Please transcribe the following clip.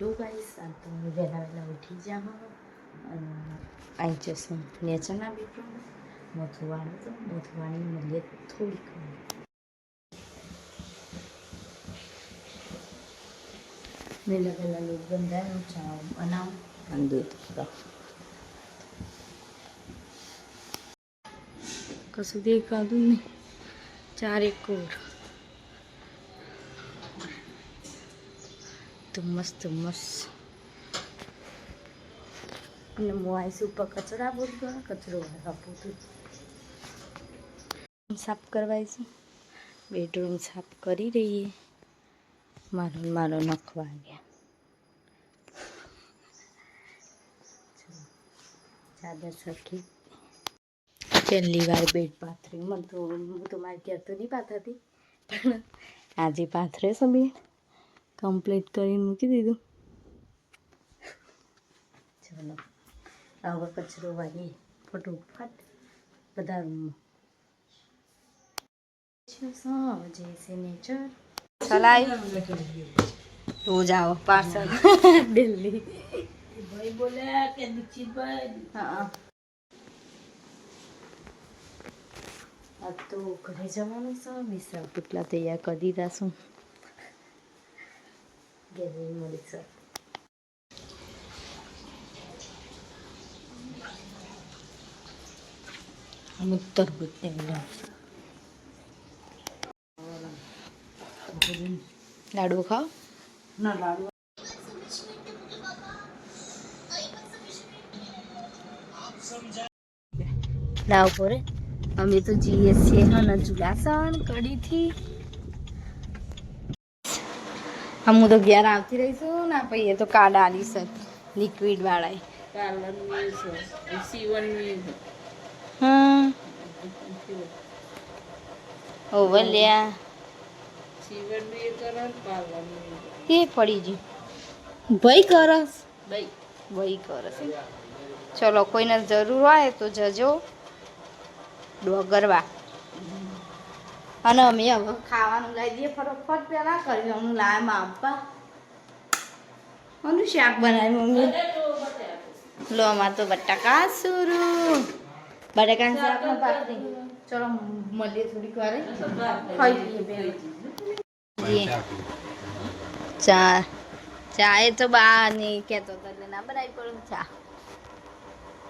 જો ગાઈસ આ તો વહેલા વહેલા ઉઠી જાઓ અને આવી જશું નેચરના બેડરૂમ મોથુવાણી તો મોથુવાણી મળીએ થોડીક વહેલા વહેલા લોટ બંધાયો ચા બનાવો અને દૂધ પીવો કશું દેખાતું નહીં ચારે કોર તો મસ્ત અને હું આવીશ ઉપર કચરા બોલવા કચરો આપું હતું સાફ કરવાઈશું બેડરૂમ સાફ કરી રહીએ મારો નખવા ગયા ચાદર સરખી પહેલી વાર બેડ પાથરી હું તો મારી ત્યાં તો નહીં પાથરતી પણ આજે પાથરે છે બેડ કમ્પ્લીટ કરીને મૂકી દીધું ચલો હવે કચરો વાળીએ ફટોફટ બધા રૂમમાં જैसे नेचर चलाई रोज आओ पार्सल दिल्ली भाई बोले कि दीक्षित भाई हाँ अब तो घरे जवानुं છે મિશ્રા પુટલા તૈયાર કરી દીધા છું ગેલેરી મળી છે અમુક તરબૂચ ને લાડુ ખાઓ ના લાડુ લાવ પોરે અમે તો જઈએ છીએ હા જુલાસણ કડીથી હું તો ઘેર આવતી રહીશું ના પછી એ તો કાર્ડ આલીશ લિક્વિડ વાળા હા ઓવર લ્યા એ પડી ગયું ભાઈ કરસ ભાઈ કરસ ચલો કોઈને જરૂર હોય તો જજો ડોગરવા અને અમે હવે ખાવાનું લઈ દઈએ ફટોફટ પેલા કર્યું લાય માં આપવા અને શાક બનાવ્યું મમ્મી લો અમાર તો બટાકા સુરું બટાકા શાક માં પાકતી ચલો મળીએ થોડીક વાર ખાઈ લઈએ ચા ચા એ તો બા નહીં કહેતો એટલે ના બનાવી પડે ચા